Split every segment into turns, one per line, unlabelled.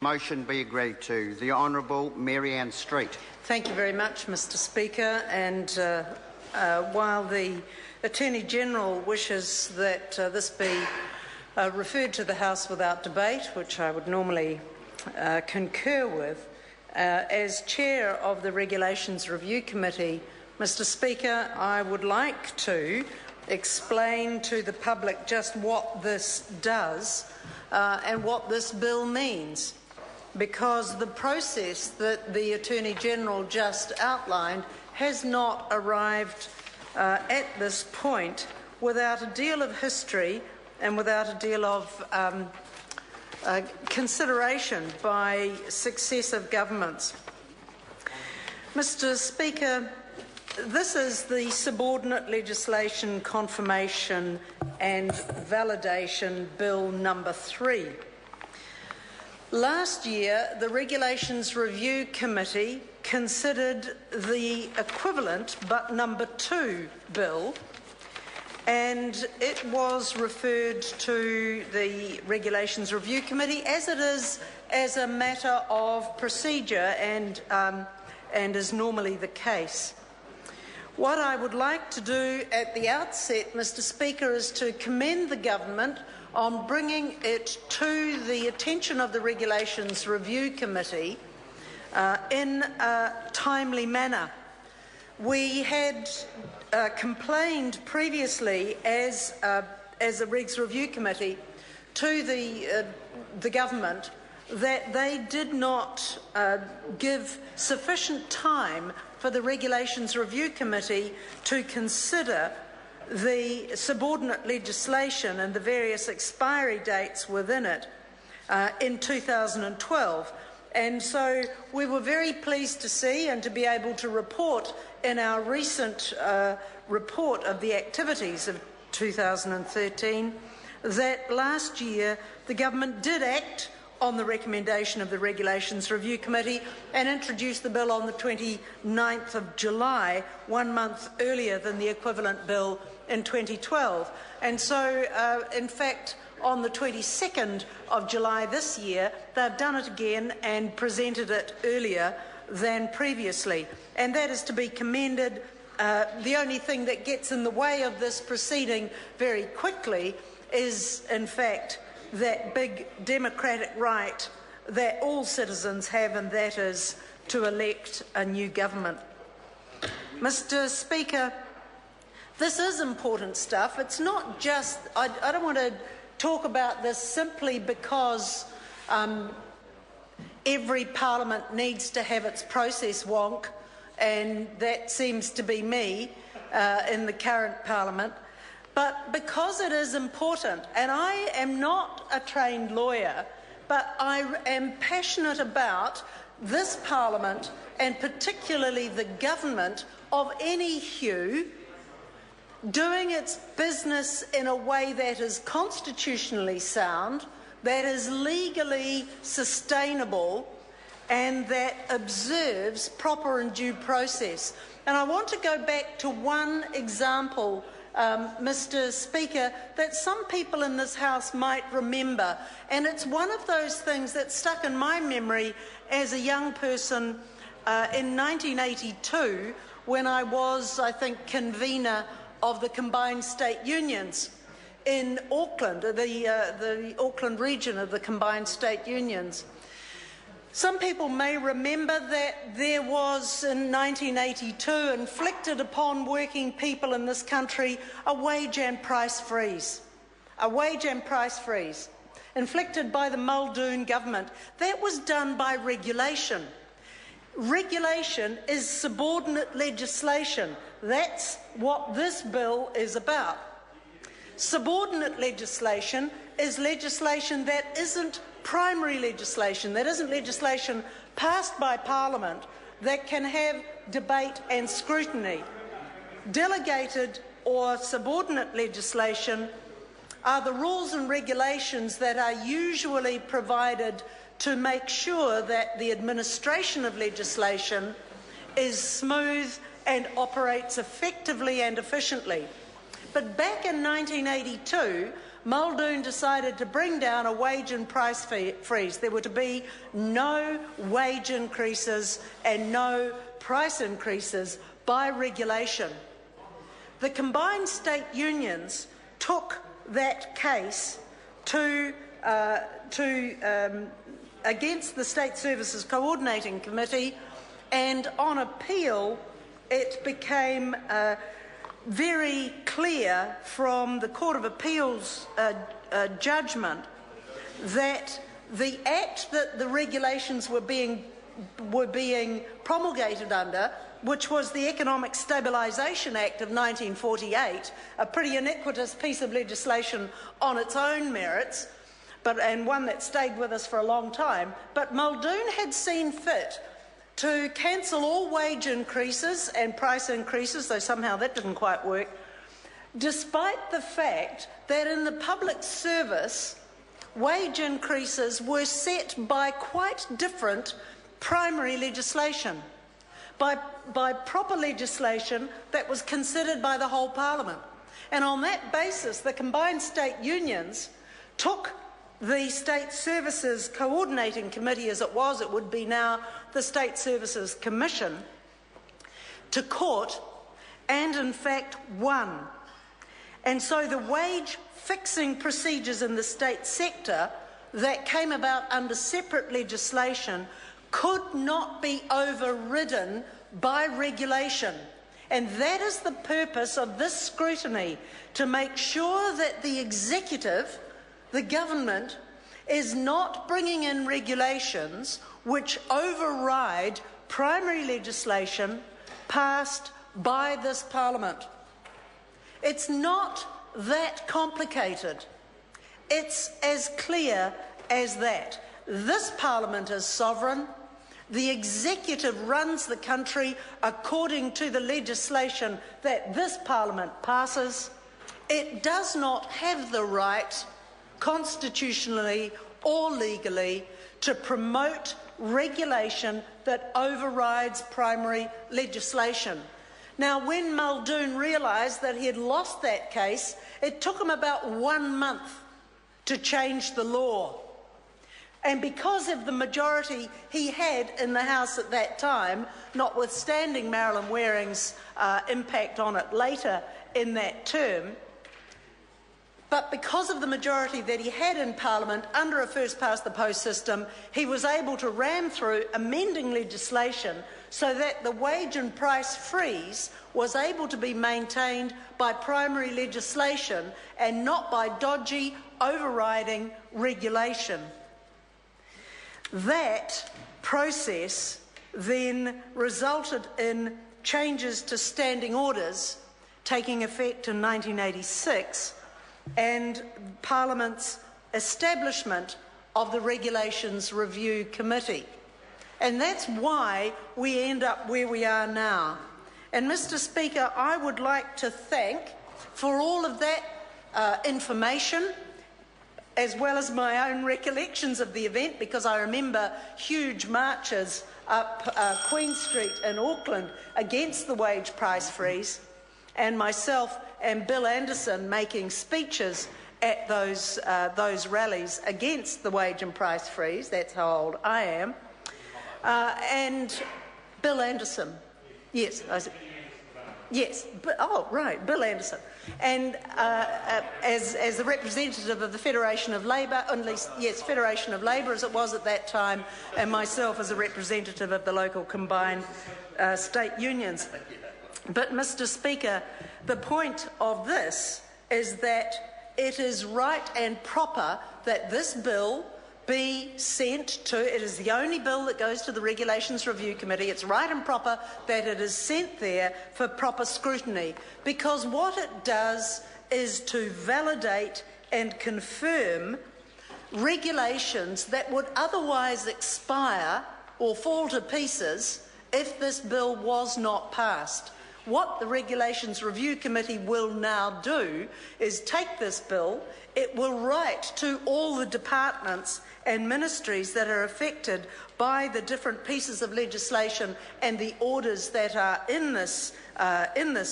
Motion be agreed to. The Honourable Mary Ann Street.
Thank you very much, Mr Speaker. And while the Attorney-General wishes that this be referred to the House without debate, which I would normally concur with, as Chair of the Regulations Review Committee, Mr Speaker, I would like to explain to the public just what this does and what this bill means, because the process that the Attorney-General just outlined has not arrived at this point without a deal of history and without a deal of consideration by successive governments. Mr Speaker, this is the Subordinate Legislation Confirmation and Validation Bill number 3. Last year, the Regulations Review Committee considered the equivalent but number 2 bill, and it was referred to the Regulations Review Committee as it is as a matter of procedure and is normally the case. What I would like to do at the outset, Mr Speaker, is to commend the government on bringing it to the attention of the Regulations Review Committee in a timely manner. We had complained previously as a Regs Review Committee to the government that they did not give sufficient time for the Regulations Review Committee to consider the subordinate legislation and the various expiry dates within it in 2012. And so we were very pleased to see and to be able to report in our recent report of the activities of 2013 that last year the government did act on the recommendation of the Regulations Review Committee and introduced the bill on the 29th of July, 1 month earlier than the equivalent bill in 2012. And so, in fact, on the 22nd of July this year, they've done it again and presented it earlier than previously. And that is to be commended. The only thing that gets in the way of this proceeding very quickly is, in fact, that big democratic right that all citizens have, and that is to elect a new government. Mr Speaker, this is important stuff. It's not just, I don't want to talk about this simply because every parliament needs to have its process wonk, and that seems to be me in the current parliament. But because it is important, and I am not a trained lawyer, but I am passionate about this Parliament and particularly the government of any hue doing its business in a way that is constitutionally sound, that is legally sustainable, and that observes proper and due process. And I want to go back to one example, Mr Speaker, that some people in this House might remember, and it's one of those things that stuck in my memory as a young person in 1982 when I was, I think, convener of the Combined State Unions in Auckland, the Auckland region of the Combined State Unions. Some people may remember that there was, in 1982, inflicted upon working people in this country a wage and price freeze. A wage and price freeze inflicted by the Muldoon government. That was done by regulation. Regulation is subordinate legislation. That's what this bill is about. Subordinate legislation is legislation that isn't primary legislation, that isn't legislation passed by Parliament that can have debate and scrutiny. Delegated or subordinate legislation are the rules and regulations that are usually provided to make sure that the administration of legislation is smooth and operates effectively and efficiently. But back in 1982, Muldoon decided to bring down a wage and price freeze. There were to be no wage increases and no price increases by regulation. The combined state unions took that case against the State Services Coordinating Committee, and on appeal it became very clear from the Court of Appeal's judgment that the act that the regulations were being promulgated under, which was the Economic Stabilisation Act of 1948, a pretty iniquitous piece of legislation on its own merits, and one that stayed with us for a long time. But Muldoon had seen fit to cancel all wage increases and price increases, though somehow that didn't quite work, despite the fact that in the public service, wage increases were set by quite different primary legislation, by proper legislation that was considered by the whole Parliament. And on that basis, the combined state unions took the State Services Coordinating Committee, as it would be now the State Services Commission, to court, and in fact won. And so the wage fixing procedures in the state sector that came about under separate legislation could not be overridden by regulation. And that is the purpose of this scrutiny, to make sure that the executive, the government, is not bringing in regulations which override primary legislation passed by this Parliament. It's not that complicated. It's as clear as that. This Parliament is sovereign. The executive runs the country according to the legislation that this Parliament passes. It does not have the right, constitutionally or legally, to promote regulation that overrides primary legislation. Now, when Muldoon realised that he had lost that case, it took him about 1 month to change the law. And because of the majority he had in the House at that time, notwithstanding Marilyn Waring's impact on it later in that term, but because of the majority that he had in Parliament under a first-past-the-post system, he was able to ram through amending legislation so that the wage and price freeze was able to be maintained by primary legislation and not by dodgy overriding regulation. That process then resulted in changes to standing orders taking effect in 1986 and Parliament's establishment of the Regulations Review Committee. And that's why we end up where we are now. And Mr. Speaker, I would like to thank for all of that information, as well as my own recollections of the event, because I remember huge marches up Queen Street in Auckland against the wage price freeze, and myself and Bill Anderson making speeches at those rallies against the wage and price freeze. That's how old I am. And Bill Anderson, yes, yes, oh right, Bill Anderson, and as the representative of the Federation of Labour, at least yes, Federation of Labour as it was at that time, and myself as a representative of the local combined state unions. But Mr. Speaker, the point of this is that it is right and proper that this bill be sent to, it is the only bill that goes to the Regulations Review Committee. It's right and proper that it is sent there for proper scrutiny, because what it does is to validate and confirm regulations that would otherwise expire or fall to pieces if this bill was not passed. What the Regulations Review Committee will now do is take this bill, it will write to all the departments and ministries that are affected by the different pieces of legislation and the orders that are in this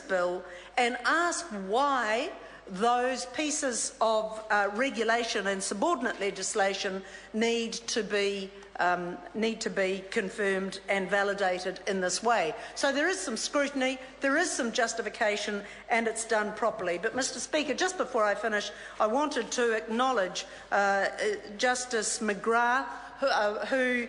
bill, and ask why those pieces of regulation and subordinate legislation need to be confirmed and validated in this way. So there is some scrutiny, there is some justification, and it's done properly. But, Mr. Speaker, just before I finish, I wanted to acknowledge Justice McGrath, who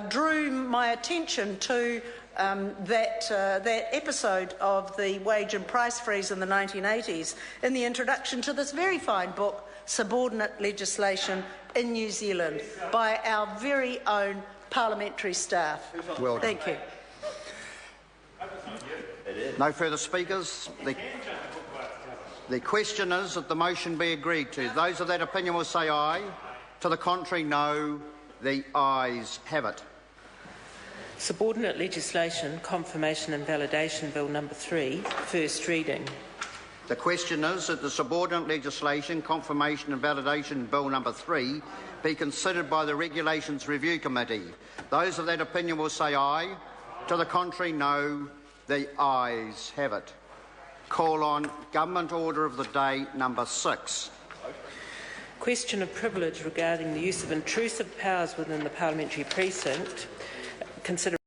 drew my attention to that episode of the wage and price freeze in the 1980s in the introduction to this very fine book, Subordinate Legislation in New Zealand, by our very own parliamentary staff.
Well done.
Thank you.
No further speakers. The question is that the motion be agreed to. Those of that opinion will say aye. To the contrary, no. The ayes have it.
Subordinate Legislation, Confirmation and Validation Bill Number 3, first reading.
The question is that the Subordinate Legislation, Confirmation and Validation Bill Number 3 be considered by the Regulations Review Committee. Those of that opinion will say aye. To the contrary, no. The ayes have it. Call on Government Order of the Day Number 6.
Question of privilege regarding the use of intrusive powers within the parliamentary precinct. Consider